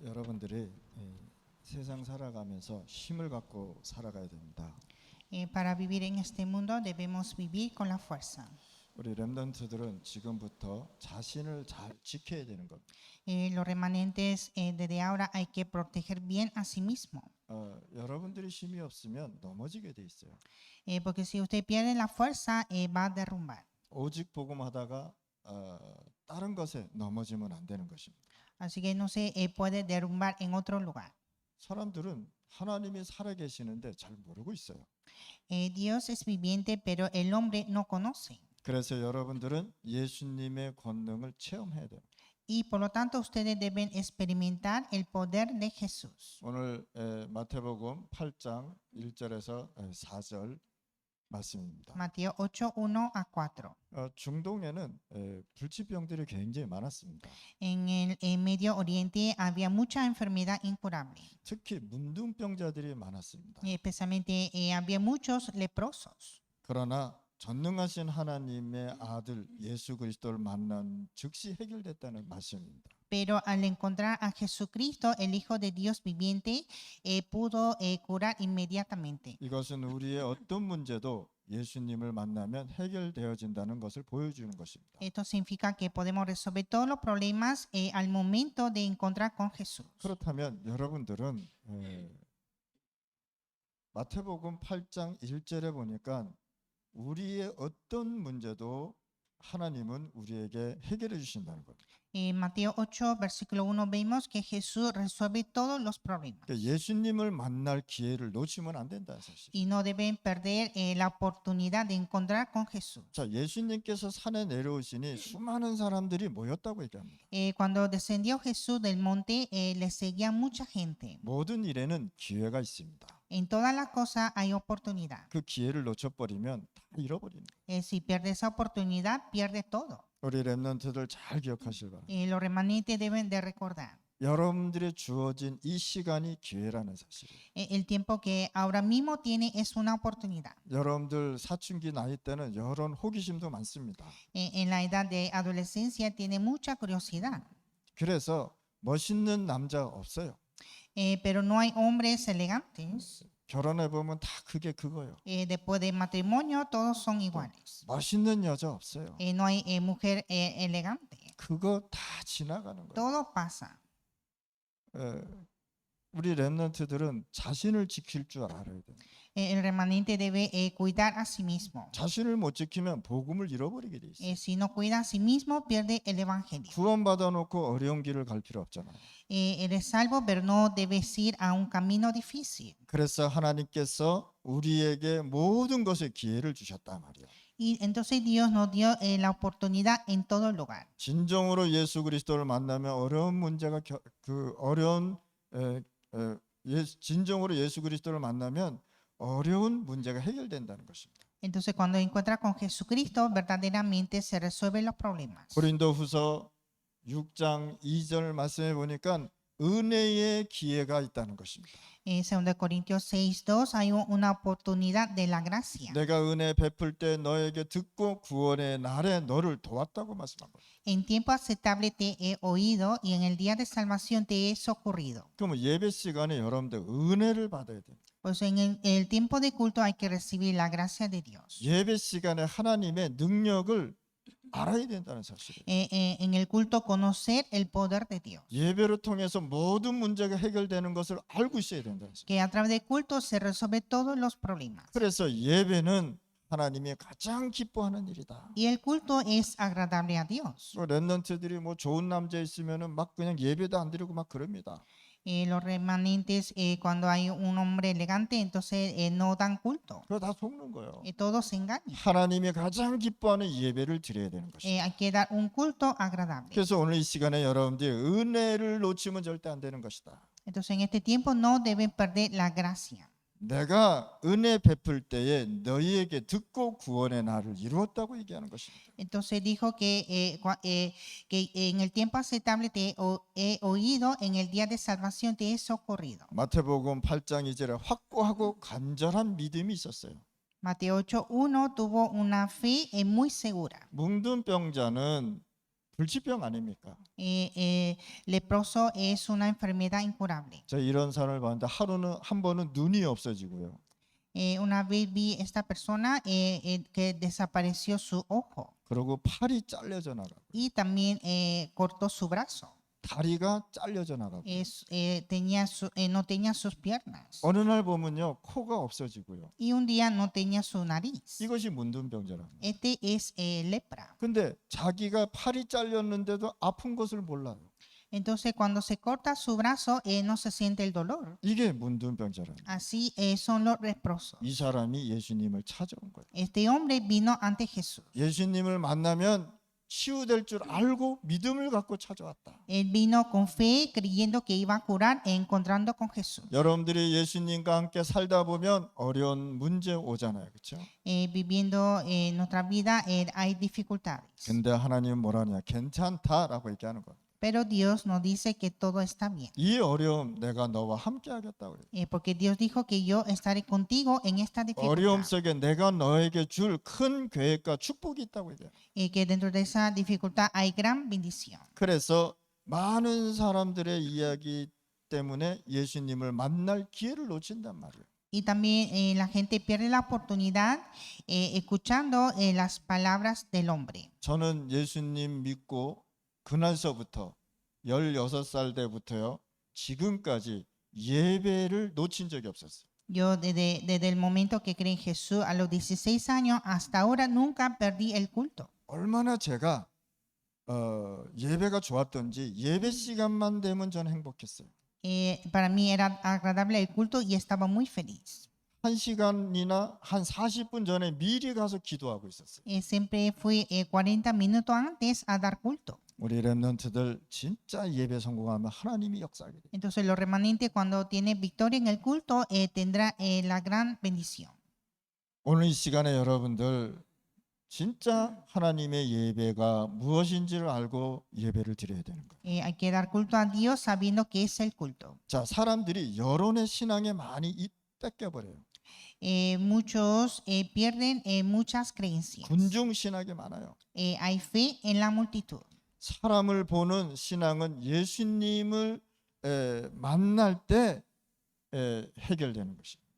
여러분들이 세상 살아가면서 힘을 갖고 살아가야 됩니다. Para vivir en este mundo debemos vivir con la fuerza. 우리 렘넌트들은 지금부터 자신을 잘 지켜야 되는 겁니다. Los remanentes desde ahora hay que proteger bien a sí mismo. 여러분들이 힘이 없으면 넘어지게 돼 있어요. Porque si usted pierde la fuerza, va a derrumbar. 오직 복음하다가 다른 것에 넘어지면 안 되는 것입니다. Así que no se puede derrumbar en otro lugar. 사람들은 하나님이 살아계시는데 잘 모르고 있어요. Dios es viviente, pero el hombre no conoce. 그래서 여러분들은 예수님의 권능을 체험해야 돼요. Y por lo tanto ustedes deben experimentar el poder de Jesús. 오늘 마태복음 8장 1절에서 4절 말씀입니다. Mateo 8, 1 a 4. 중동에는 불치병들이 굉장히 많았습니다. En el Medio Oriente había mucha enfermedad incurable. 특히 문둥병자들이 많았습니다. Especialmente había muchos leprosos. 그러나 전능하신 하나님의 아들 예수 그리스도를 만난 즉시 해결됐다는 말씀입니다. Pero al encontrar a Jesucristo, el Hijo de Dios viviente, pudo curar inmediatamente. 이것은 우리의 어떤 문제도 예수님을 만나면 해결되어진다는 것을 보여주는 것입니다. Esto significa que podemos resolver todos los problemas al momento de encontrar con Jesús. 그렇다면 여러분들은 마태복음 8장 1절에 보니까 우리의 어떤 문제도 하나님은 우리에게 해결해 주신다는 겁니다. En Mateo 8, versículo 1 vemos que Jesús resuelve todos los problemas. 그러니까 예수님을 만날 기회를 놓치면 안 된다는 사실. Y no deben perder la oportunidad de encontrar con Jesús. 자, 예수님께서 산에 내려오시니 수많은 사람들이 모였다고 얘기합니다. Cuando descendió Jesús del monte, le seguía mucha gente. 모든 일에는 기회가 있습니다. En todas las cosas hay oportunidad. 그 기회를 놓쳐버리면 다 잃어버리는 거예요. Si pierde esa oportunidad, pierde todo. 우리 렘넌트들 잘 기억하실 바랍니다. Los remanentes deben de recordar. 여러분들의 주어진 이 시간이 기회라는 사실이에요. El tiempo que ahora mismo tiene es una oportunidad. 여러분들 사춘기 나이 때는 여러 호기심도 많습니다. En la edad de adolescencia tiene mucha curiosidad. 그래서 멋있는 남자 없어요. Pero no hay hombres elegantes. 결혼해 보면 다 그게 그거예요. Después del matrimonio todos son iguales. 멋있는 여자 없어요. No hay mujer elegante. 그거 다 지나가는 거예요. Todo pasa. 우리 렘넌트들은 자신을 지킬 줄 알아야 돼요. El remanente debe cuidar a sí mismo. 자신을 못 지키면 복음을 잃어버리게 돼 있어요. Si no cuida a sí mismo, pierde el evangelio. 구원받아 놓고 어려운 길을 갈 필요 없잖아요. Eres salvo, pero no debes ir a un camino difícil. 그래서 하나님께서 우리에게 모든 것에 기회를 주셨단 말이에요. Y entonces Dios nos dio la oportunidad en todo lugar. 진정으로 예수 그리스도를 만나면 어려운 문제가 진정으로 예수 그리스도를 만나면 어려운 문제가 해결된다는 것입니다. Entonces cuando encuentra con Jesucristo, verdaderamente se resuelven los problemas. 고린도후서 6장 2절 말씀해 보니까 은혜의 기회가 있다는 것입니다. En 2 Corintios 6:2 hay una oportunidad de la gracia. 내가 은혜 베풀 때 너에게 듣고 구원의 날에 너를 도왔다고 말씀한 거예요. En tiempo aceptable te he oído y en el día de salvación te he socorrido. 그럼 예배 시간에 여러분들 은혜를 받아야 돼요. Pues en el tiempo de culto hay que recibir la gracia de Dios. 예배 시간에 하나님의 능력을 알아야 된다는 사실이에요. En el culto conocer el poder de Dios. 예배를 통해서 모든 문제가 해결되는 것을 알고 있어야 된다는 사실. Que a través del culto se resuelven todos los problemas. 그래서 예배는 하나님이 가장 기뻐하는 일이다. Y el culto es agradable a Dios. 렘넌트들이 뭐 좋은 남자 있으면은 막 그냥 예배도 안 드리고 막 그럽니다. Los remanentes, cuando hay un hombre elegante, entonces no dan culto. 그거 다 속는 거예요. Todos se engañan. 하나님이 가장 기뻐하는 예배를 드려야 되는 것입니다. Hay que dar un culto agradable. 그래서 오늘 이 시간에 여러분들이 은혜를 놓치면 절대 안 되는 것이다. Entonces en este tiempo no deben perder la gracia. 내가 은혜 베풀 때에 너희에게 듣고 구원의 날을 이루었다고 얘기하는 것입니다. Entonces dijo que en el tiempo aceptable te he oído, en el día de salvación te he socorrido. 마태복음 8장 2절에 확고하고 간절한 믿음이 있었어요. Mateo 8:1 tuvo una fe muy segura. 문둥병자는 불치병 아닙니까? Leproso es una enfermedad incurable. 저 이런 사람을 봤는데 하루는 한 번은 눈이 없어지고요. Una vez vi esta persona que desapareció su ojo 그리고 팔이 잘려져 나가고 y también cortó su brazo. 다리가 잘려져 나가고 No tenía sus piernas. 어느 날 보면요 코가 없어지고요. Y un día no tenía su nariz. 이것이 문둥병자라는 거예요. Este es lepra. 근데 자기가 팔이 잘렸는데도 아픈 것을 몰라요. Entonces, cuando se corta su brazo, no se siente el dolor. 이게 문둥병자라는 거예요. Así son los leprosos. 이 사람이 예수님을 찾아온 거예요. Este hombre vino ante Jesús. 예수님을 만나면 치유될 줄 알고 믿음을 갖고 찾아왔다. Él vino con fe, creyendo que iba a curar, encontrando con Jesús. 여러분들이 예수님과 함께 살다 보면 어려운 문제 오잖아요. 그렇죠? Viviendo nuestra vida hay dificultades. 근데 하나님은 뭐라냐? 괜찮다라고 얘기하는 거예요. Pero Dios nos dice que todo está bien. 이 어려움 내가 너와 함께 하겠다고 그래요. Porque Dios dijo que yo estaré contigo en esta 어려움 dificultad. 속에 내가 너에게 줄 큰 계획과 축복이 있다고 얘기해요. Que dentro de esa dificultad hay gran bendición. 그래서 많은 사람들의 이야기 때문에 예수님을 만날 기회를 놓친단 말이에요. Y también la gente pierde la oportunidad escuchando las palabras del hombre. 저는 예수님 믿고 그날서부터 16살 때부터요. 지금까지 예배를 놓친 적이 없었어요. Yo desde el momento que creí en Jesús a los 16 años hasta ahora nunca perdí el culto. 얼마나 제가 예배가 좋았던지 예배 시간만 되면 저는 행복했어요. Para mí era agradable el culto y estaba muy feliz. 1시간이나 한 40분 전에 미리 가서 기도하고 있었어요. Siempre fui 40 minutos antes a dar culto. 우리 렘넌트들 진짜 예배 성공하면 하나님이 역사하게 돼요. Entonces los remanentes cuando tienen victoria en el culto tendrá la gran bendición. 오늘 이 시간에 여러분들 진짜 하나님의 예배가 무엇인지를 알고 예배를 드려야 되는 거예요. Hay que dar culto a Dios sabiendo que es el culto. 자, 사람들이 여론의 신앙에 많이 뺏겨버려요. Muchos pierden muchas creencias. 군중 신학이 많아요. Hay fe en la multitud. 사람을 보는 신앙은 예수님을 만날 때 해결되는 것입니다.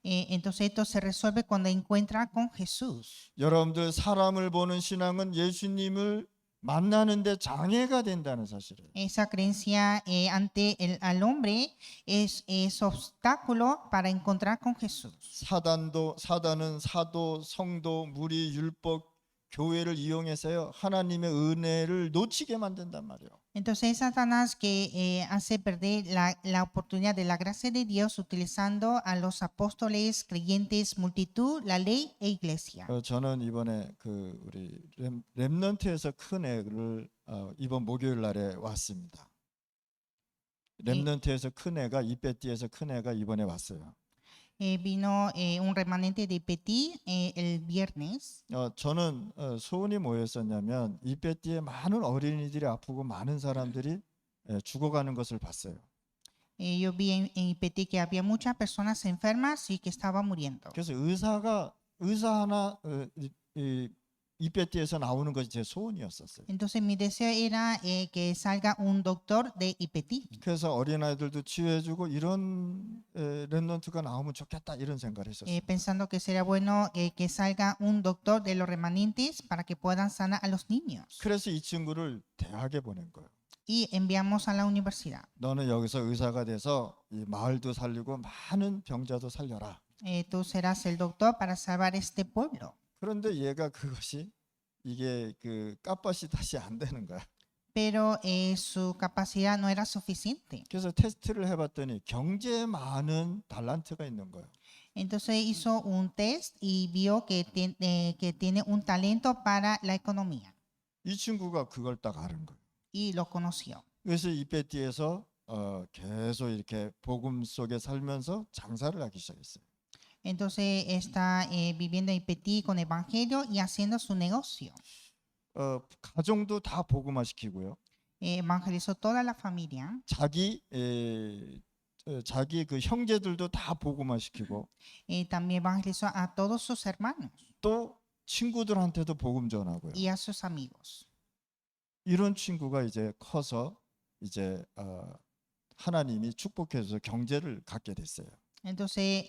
Entonces esto se resuelve cuando encuentra con Jesús. 여러분들 사람을 보는 신앙은 예수님을 만나는데 장애가 된다는 사실이에요. Esa creencia ante al hombre es obstáculo para encontrar con Jesús. 사단은 사도, 성도, 무리, 율법, 교회를 이용해서요 하나님의 은혜를 놓치게 만든단 말이에요. Entonces es Satanás que hace perder la oportunidad de la gracia de Dios utilizando a los apóstoles, creyentes, multitud, la ley e iglesia. 저는 이번에 그 우리 렘넌트에서 큰 애를 이번 목요일 날에 왔습니다. 렘넌트에서 큰 애가 이베티에서 큰 애가 이번에 왔어요. Vino un remanente de Petit el viernes. 저는 소원이 뭐였었냐면 이베티에 많은 어린이들이 아프고 많은 사람들이 죽어가는 것을 봤어요. Yo vi en Petit que había muchas personas enfermas y que estaban muriendo. 그래서 의사 하나 이베티에서 나오는 것이 제 소원이었었어요. Entonces mi deseo era que salga un doctor de Petit. 그래서 어린아이들도 치유해주고 이런 렘넌트가 나오면 좋겠다 이런 생각을 했었어요. Pensando que sería bueno que salga un doctor de los remanentes para que puedan sanar a los niños. 그래서 이 친구를 대학에 보낸 거예요. Y enviamos a la universidad. 너는 여기서 의사가 돼서 이 마을도 살리고 많은 병자도 살려라. Tú serás el doctor para salvar este pueblo. 그런데 얘가 그것이 이게 그 값밭이 다시 안 되는 거야. Pero su capacidad no era suficiente. 그래서 테스트를 해봤더니 경제에 많은 달란트가 있는 거예요. Entonces hizo un test y vio que tiene un talento para la economía. 이 친구가 그걸 딱 아는 거예요. Y lo conoció. 그래서 이베티에서 계속 이렇게 복음 속에 살면서 장사를 하기 시작했어요. Entonces está viviendo en Petit con evangelio y haciendo su negocio. 가정도 다 복음화시키고요. Evangelizó toda la familia. 자기 그 형제들도 다 복음화시키고 También evangelizó a todos sus hermanos 또 친구들한테도 복음 전하고요. y a sus amigos. 이런 친구가 이제 커서 이제 하나님이 축복해서 경제를 갖게 됐어요. Entonces,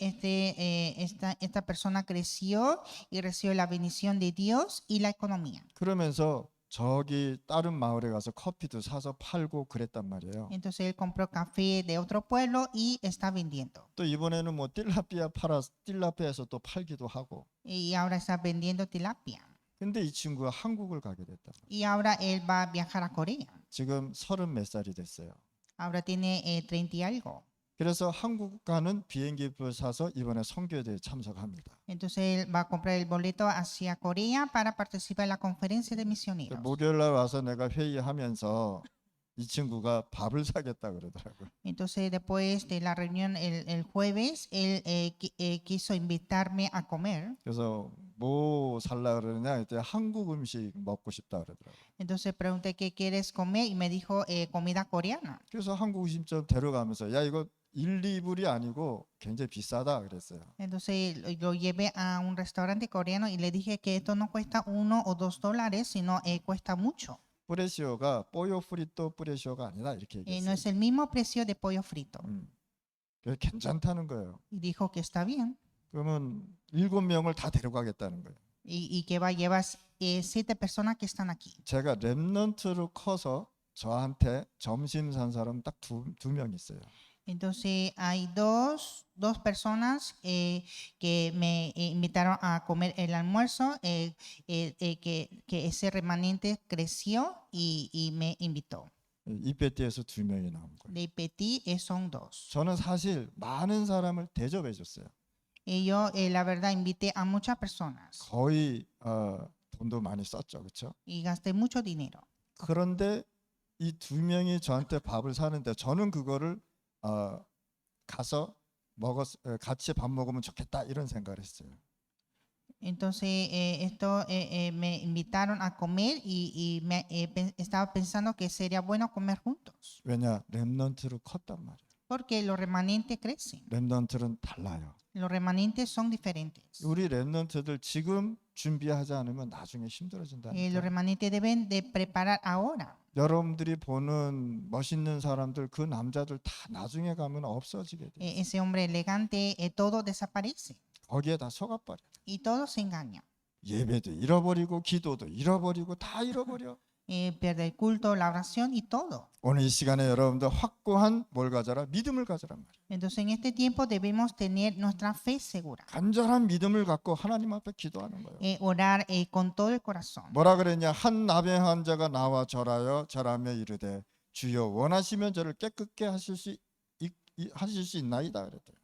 esta persona creció y recibió la bendición de Dios y la economía. 그러면서 저기 다른 마을에 가서 커피도 사서 팔고 그랬단 말이에요. Entonces, él compró café de otro pueblo y está vendiendo. 또 이번에는 뭐 틸라피아에서 또 팔기도 하고. Y ahora está vendiendo tilapia. 근데 이 친구가 한국을 가게 됐다. Y ahora él va a viajar a Corea. 지금 30몇 살이 됐어요. Ahora tiene 30 y algo. 그래서 한국 가는 비행기표 사서 이번에 선교대에 참석합니다. Entonces él va a comprar el boleto hacia Corea para participar en la conferencia de misioneros. 목요일 날 와서 내가 회의하면서 이 친구가 밥을 사겠다 그러더라고요. Entonces después de la reunión el jueves, él quiso invitarme a comer. 그래서 뭐 살라 그러냐 했더니 한국 음식 먹고 싶다 그러더라고요. Entonces pregunté qué quieres comer y me dijo comida coreana. 그래서 한국 음식점 데려가면서 야 이거 1, 2불이 아니고 굉장히 비싸다 그랬어요. Entonces lo llevé a un restaurante coreano y le dije que esto no cuesta $1 o $2, sino cuesta mucho. 프레시오가 뽀요 프리또 프레시오가 아니다 이렇게 No 얘기했어요. es el mismo precio de pollo frito. 그래서 괜찮다는 거예요. Y dijo que está bien. 그러면 7명을 다 데려가겠다는 거예요. Y que va a llevar 7 personas que están aquí. 제가 랩넌트로 커서 저한테 점심 산 사람 딱 두 명 있어요. Entonces hay dos personas que me invitaron a comer el almuerzo, que ese remanente creció y me invitó. 이페티에서 2명이 나온 거예요. De Petit son 2. 저는 사실 많은 사람을 대접해 줬어요. Y yo la verdad invité a muchas personas 거의 돈도 많이 썼죠, 그렇죠? y gasté mucho dinero. 그런데 이 2명이 저한테 밥을 사는데 저는 그거를 가서 같이 밥 먹으면 좋겠다 이런 생각을 했어요. Entonces me invitaron a comer y estaba pensando que sería bueno comer juntos, 왜냐, 렘넌트로 컸단 말이에요. porque los remanentes crecen. 렘넌트는 달라요. Los remanentes son diferentes. 우리 렘넌트들 지금 준비하지 않으면 나중에 Los 힘들어진다니까. remanentes deben de preparar ahora. 여러분들이 보는 멋있는 사람들 그 남자들 다 나중에 가면 없어지게 돼. Ese hombre elegante, todo desaparece 거기에 다 속아버려. y todo se engaña. 예배도 잃어버리고 기도도 잃어버리고 다 잃어버려. Pierde el culto, la oración y todo. 오늘 이 시간에 여러분들 확고한 뭘 가져라? 믿음을 가져란 말이에요. Entonces en este tiempo debemos tener nuestra fe segura. 간절한 믿음을 갖고 하나님 앞에 기도하는 거예요. Orar con todo el corazón. 뭐라 그랬냐? 한 나병 환자가 나와 절하며 이르되 주여 원하시면 저를 깨끗게 하실 수 있나이다 그랬대요.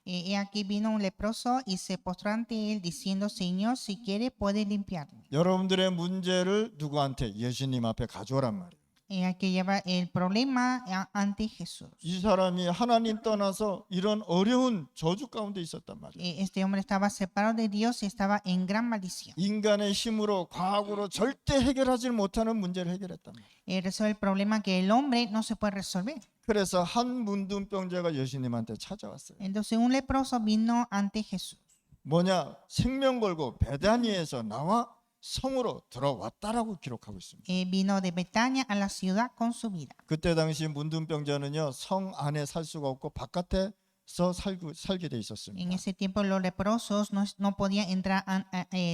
Aquí vino un leproso y se postró ante él diciendo, Señor, si quiere puede limpiarme. 여러분들의 문제를 누구한테? 예수님 앞에 가져오란 말이에요. Hay que llevar el problema ante Jesús. 이 사람이 하나님 떠나서 이런 어려운 저주 가운데 있었단 말이에요. Este hombre estaba separado de Dios y estaba en gran maldición. 인간의 힘으로 과학으로 절대 해결하지 못하는 문제를 해결했단 말이에요. Resolvió el problema que el hombre no se puede resolver. 그래서 한 문둥병자가 예수님한테 찾아왔어요. Entonces un leproso vino ante Jesús. 뭐냐? 생명 걸고 베다니에서 나와 성으로 들어왔다라고 기록하고 있습니다. Vino de Betania a la ciudad con su vida. 그때 당시 문둥병자는요 성 안에 살 수가 없고 바깥에서 살게 돼 En 있었습니다. ese tiempo los leprosos no podían entrar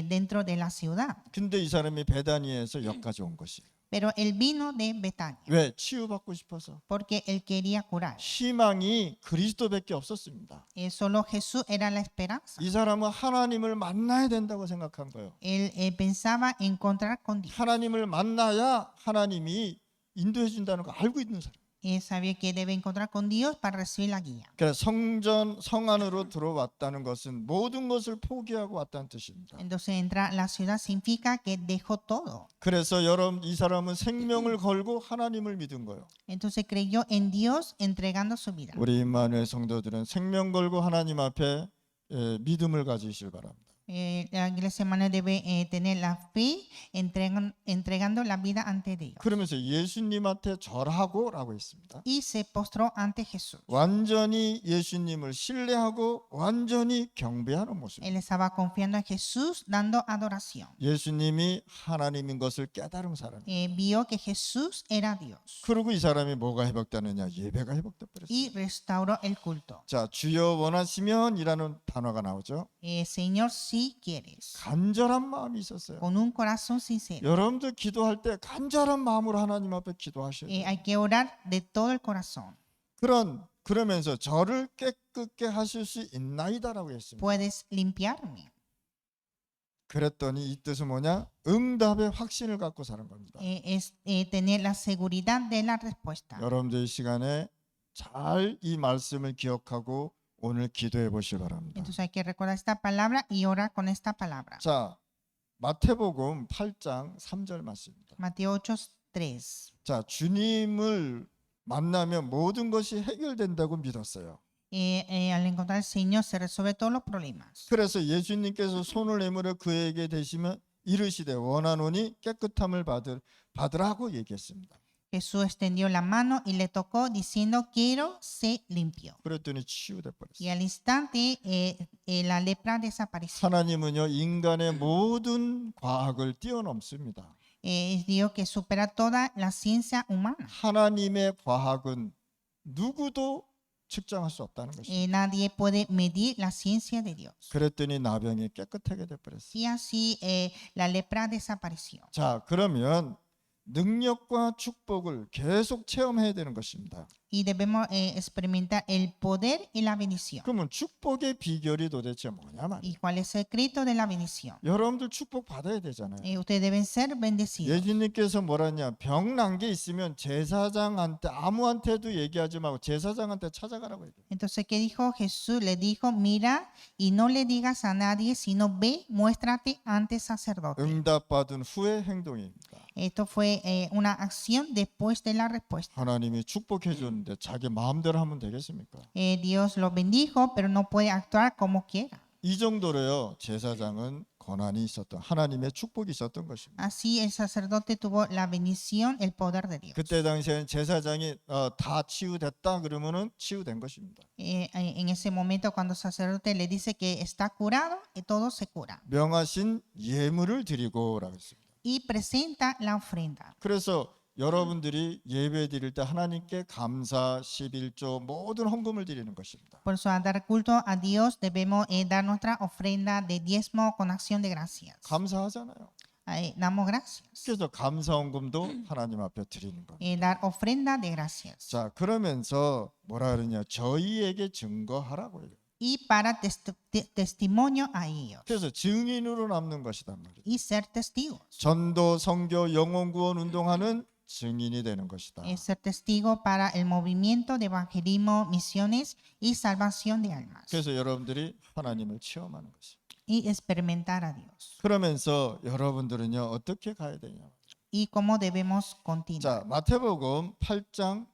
dentro de la ciudad. 근데 이 사람이 베다니에서 여기까지 온 것이에요. Pero él vino de Betania 왜? 치유받고 싶어서. porque él quería curar. 희망이 그리스도밖에 없었습니다. Solo Jesús era la esperanza. 이 사람은 하나님을 만나야 된다고 생각한 거예요. Él pensaba encontrar con Dios. 하나님을 만나야 하나님이 인도해 준다는 거 알고 있는 사람. Él sabía que debe encontrar con Dios para recibir la guía. 그래서 성 안으로 들어왔다는 것은 모든 것을 포기하고 왔다는 뜻입니다. Entonces entrar a la ciudad significa que dejó todo. 그래서 여러분 이 사람은 생명을 걸고 하나님을 믿은 거예요. Entonces creyó en Dios entregando su vida. 우리 임마누엘 성도들은 생명 걸고 하나님 앞에 믿음을 가지시길 바랍니다. La iglesia hermana debe tener la fe entregando la vida ante Dios. 그러면서 예수님한테 절하고라고 했습니다. Y se postró ante Jesús. 완전히 예수님을 신뢰하고 완전히 경배하는 모습. Él estaba confiando en Jesús, dando adoración. 예수님이 하나님인 것을 깨달은 사람. Vio que Jesús era Dios 그리고 이 사람이 뭐가 회복되느냐? 예배가 회복돼 버렸어요. y restauró el culto. 자, 주여 원하시면이라는 단어가 나오죠. Señor, si quieres, 간절한 마음이 있었어요. con un corazón sincero. 여러분들 기도할 때 간절한 마음으로 하나님 앞에 기도하셔야 돼요. Hay que orar de todo el corazón. 그러면서 저를 깨끗게 하실 수 있나이다라고 했습니다. Puedes limpiarme. 그랬더니 이 뜻은 뭐냐? 응답의 확신을 갖고 사는 겁니다. Es tener la seguridad de la respuesta. 여러분들 이 시간에 잘 이 말씀을 기억하고 오늘 기도해 보시기 바랍니다. Entonces hay que recordar esta palabra y orar con esta palabra. 자, 마태복음 8장 3절 말씀입니다. Mateo 8:3. 자, 주님을 만나면 모든 것이 해결된다고 믿었어요. Al encontrar al Señor se resuelven todos los problemas. 그래서 예수님께서 손을 내밀어 그에게 대시면 이르시되 원하노니 깨끗함을 받으라고 얘기했습니다. Jesús extendió la mano y le tocó diciendo, quiero ser limpio. 그랬더니 치유돼 Y 버렸어요. al instante la lepra desapareció. 하나님은요 인간의 모든 과학을 뛰어넘습니다. Es Dios que supera toda la ciencia humana. 하나님의 과학은 누구도 측정할 수 없다는 것입니다. Nadie puede medir la ciencia de Dios. 그랬더니 나병이 깨끗하게 돼 버렸어요. Y así la lepra desapareció. 자, 그러면 능력과 축복을 계속 체험해야 되는 것입니다. Y debemos experimentar el poder y la bendición. 그러면 축복의 비결이 도대체 뭐냐 말이에요. ¿Y cuál es el secreto de la bendición? 여러분들 축복 받아야 되잖아요. Ustedes deben ser bendecidos. 예수님께서 뭐라냐? 병 난 게 있으면 제사장한테 아무한테도 얘기하지 말고 제사장한테 찾아가라고 얘기해요. Entonces, ¿qué dijo Jesús? Le dijo, mira y no le digas a nadie, sino ve, muéstrate ante el sacerdote. 응답받은 후의 행동입니다. Esto fue una acción después de la respuesta. 하나님이 축복해 줬는데 자기 마음대로 하면 되겠습니까? Dios lo bendijo, pero no puede actuar como quiera. 이 정도로요. 제사장은 권한이 있었던 하나님의 축복이 있었던 것입니다. Así el sacerdote tuvo la bendición, el poder de Dios. 그때 당시에는 제사장이 다 치유됐다 그러면은 치유된 것입니다. En ese momento, cuando el sacerdote le dice que está curado, todo se cura. 명하신 예물을 드리고라고 했습니다. Y presenta la ofrenda. 그래서 여러분들이 예배 드릴 때 하나님께 감사 11조 모든 헌금을 드리는 것입니다. Por eso, al dar culto a Dios, debemos dar nuestra ofrenda de diezmo con acción de gracias. 감사하잖아요. Damos gracias. 그래서 감사 헌금도 하나님 앞에 드리는 겁니다. Dar ofrenda de gracias. 자, 그러면서 뭐라 그러냐? 저희에게 증거하라고 해요. Y para testimonio a ellos. 그래서 증인으로 남는 것이단 말이에요. Y ser testigos. 전도, 선교, 영혼 구원 운동하는 증인이 되는 것이다. Ser testigo para el movimiento de evangelismo, misiones y salvación de almas. 그래서 여러분들이 하나님을 체험하는 것이에요. Y experimentar a Dios. 그러면서 여러분들은요 어떻게 가야 되냐? Y cómo debemos continuar. 자, 마태복음 8장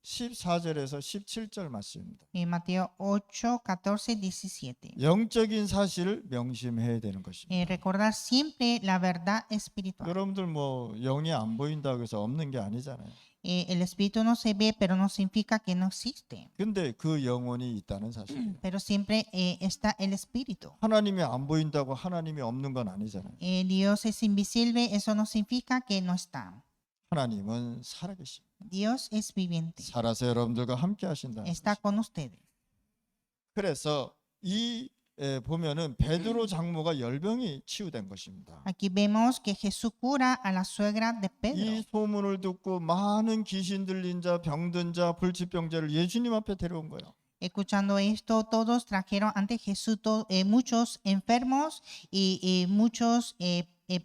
14절에서 17절 말씀입니다. Mateo 8, 14, 17. 영적인 사실을 명심해야 되는 것입니다. Recordar siempre la verdad espiritual. 여러분들 뭐 영이 안 보인다고 해서 없는 게 아니잖아요. El espíritu no se ve, pero no significa que no existe. 근데 그 영혼이 있다는 사실이에요. Pero siempre está el espíritu. 하나님이 안 보인다고 하나님이 없는 건 아니잖아요. Dios es invisible, eso no significa que no está. 하나님은 살아계십니다. Dios es viviente. 살아서 여러분들과 함께 하신다는 Está 것입니다. con ustedes. 그래서 이 보면은 베드로 장모가 열병이 치유된 것입니다. Aquí vemos que Jesús cura a la suegra de Pedro. 이 소문을 듣고 많은 귀신 들린 자, 병든 자, 불치병자를 예수님 앞에 데려온 거예요. Escuchando esto, todos trajeron ante Jesús muchos enfermos y muchos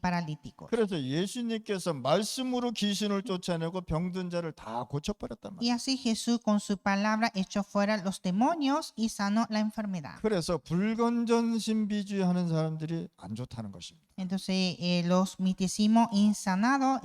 paralíticos. 그래서 예수님께서 말씀으로 귀신을 쫓아내고 병든 자를 다 고쳐버렸단 Y 말이에요. así Jesús con su palabra echó fuera los demonios y sanó la enfermedad. 그래서 불건전 신비주의하는 사람들이 안 좋다는 것입니다. Entonces los misticismos insanados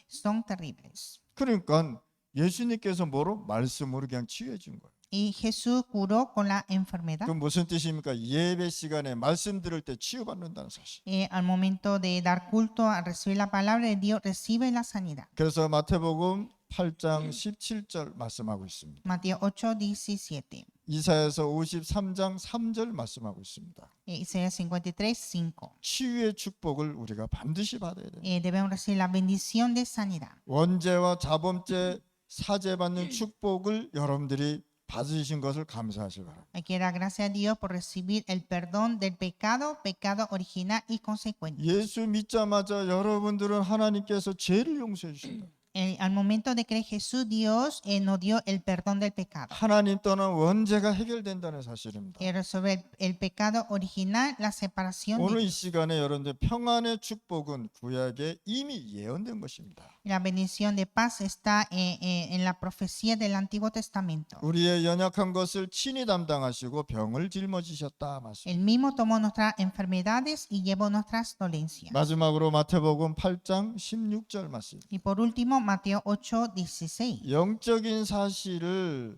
son terribles. 그러니까 예수님께서 뭐로 말씀으로 그냥 치유해 준 거예요. Y Jesús curó con la enfermedad. 그 무슨 뜻입니까? 예배 시간에 말씀 들을 때 치유받는다는 사실. Al momento de dar culto, a recibir la palabra de Dios, recibe la sanidad. 그래서 마태복음 8장 17절 말씀하고 있습니다. Mateo 8:17. 이사야서 53장 3절 말씀하고 있습니다. Isaías 53:5. 치유의 축복을 우리가 반드시 받아야 돼요. Debemos recibir la bendición de sanidad. 원죄와 자범죄 사죄받는 축복을 여러분들이 받으신 것을 감사하시기 바랍니다. Hay que dar gracias a Dios por recibir el perdón del pecado, pecado original y consecuente. 예수 믿자마자 여러분들은 하나님께서 죄를 용서해 주신다. Al momento de creer Jesús, Dios nos dio el perdón del pecado. 하나님 떠난 원죄가 해결된다는 사실입니다. Que resuelve el pecado original, la separación 오늘 de 이 시간에 여러분들 평안의 축복은 구약에 이미 예언된 것입니다. la bendición de paz está en la profecía del Antiguo Testamento. 우리의 연약한 것을 친히 담당하시고 병을 짊어지셨다 말씀. Él mismo tomó nuestras enfermedades y llevó nuestras dolencias. 마지막으로 마태복음 8장 16절 말씀. Y por último, Mateo 8:16. 영적인 사실을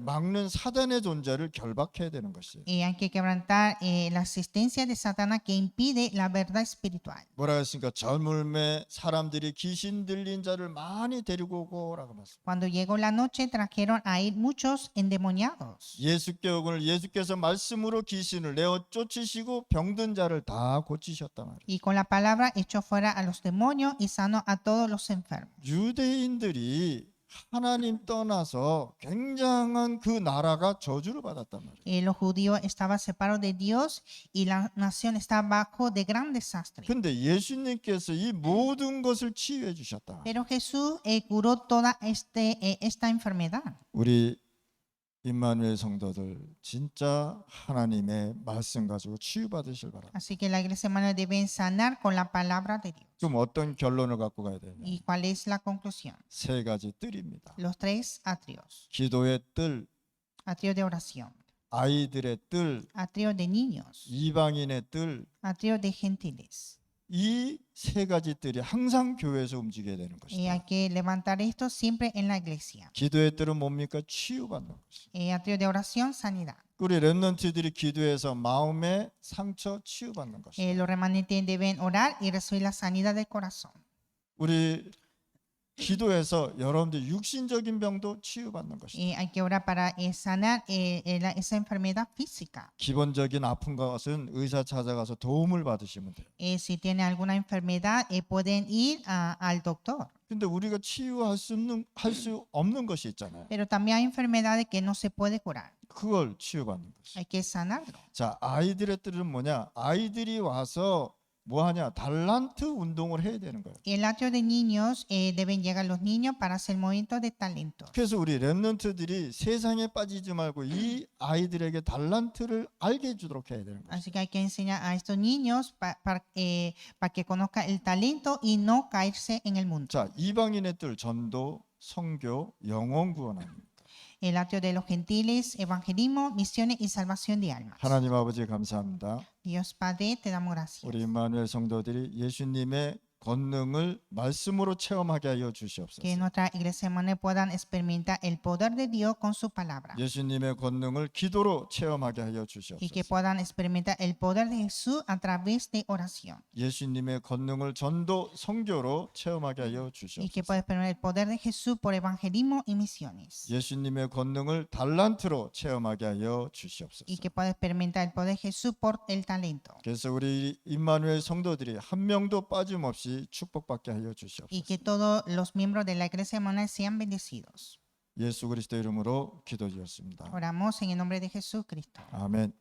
막는 사단의 존재를 결박해야 되는 것이에요. Hay que quebrantar la existencia de Satanás que impide la verdad espiritual. 뭐라 했습니까? 저물매 사람들이 귀신 들린 자를 많이 데리고 오고라고 말씀. Cuando llegó la noche, trajeron a él muchos endemoniados. 예수께서 말씀으로 귀신을 내어 쫓으시고 병든 자를 다 고치셨단 말이에요. Y con la palabra echó fuera a los demonios y sanó a todos los enfermos. 유대인들이 하나님 떠나서 굉장한 그 나라가 저주를 받았단 말이에요. Los judíos estaban separados de Dios y la nación estaba bajo de gran desastre. 근데 예수님께서 이 모든 것을 치유해 주셨다. Pero Jesús curó toda esta enfermedad. 우리 임마누엘 성도들 진짜 하나님의 말씀 가지고 치유받으실 바랍니다. Así que la iglesia hermana deben sanar con la palabra de Dios. 그럼 어떤 결론을 갖고 가야 되냐? ¿Y cuál es la conclusión? 세 가지 뜰입니다. Los tres atrios. 기도의 뜰, Atrio de oración, 아이들의 뜰, atrio de niños, 이방인의 뜰, atrio de gentiles. 이 세 가지 뜰이 항상 교회에서 움직여야 되는 Y 것이다. hay que levantar esto siempre en la iglesia. 기도의 뜰은 뭡니까? 치유받는 것이다. Atrio de oración, sanidad. 우리 렘넌트들이 기도해서 마음의 상처 치유받는 것이다. Los remanentes deben orar y recibir la sanidad del corazón. 우리 기도해서 여러분들 육신적인 병도 치유받는 것이다. Hay que orar para sanar esa enfermedad física. 기본적인 아픈 것은 의사 찾아가서 도움을 받으시면 돼요. Si tiene alguna enfermedad, pueden ir al doctor. 근데 우리가 치유할 수 없는 것이 있잖아요. Pero también hay enfermedades que no se puede curar. 그걸 치유받는 것이. Hay que sanarlo. 자, 아이들의 뜻은 뭐냐? 아이들이 와서 뭐 하냐? 달란트 운동을 해야 되는 거예요. El atrio de niños deben llegar los niños para hacer movimientos de talento. 그래서 우리 렘넌트들이 세상에 빠지지 말고 이 아이들에게 달란트를 알게 해주도록 해야 되는 거예요. Así que hay que enseñar a estos niños para que conozcan el talento y no caerse en el mundo. 자, 이방인의 뜻 전도, 선교, 영혼 구원합니다. El atrio de los gentiles, evangelismo, misiones y salvación de almas. 하나님 아버지 감사합니다. Dios Padre, te damos gracias. 우리 임마누엘 성도들이 예수님의 권능을 말씀으로 체험하게 하여 주시옵소서. Que nuestra iglesia hermana puedan experimentar el poder de Dios con su palabra. 예수님의 권능을 기도로 체험하게 하여 Y que 주시옵소서. puedan experimentar el poder de Jesús a través de oración. 예수님의 권능을 전도, 선교로 체험하게 하여 Y que 주시옵소서. pueda experimentar el poder de Jesús por evangelismo y misiones. 예수님의 권능을 달란트로 체험하게 하여 주시옵소서. Y que pueda experimentar el poder de Jesús por el talento. 그래서 우리 임마누엘 성도들이 한 명도 빠짐없이 축복받게 하여 Y 주시옵소서. que todos los miembros de la iglesia hermana sean bendecidos. 예수 그리스도 이름으로 기도드렸습니다. Oramos en el nombre de Jesucristo. 아멘.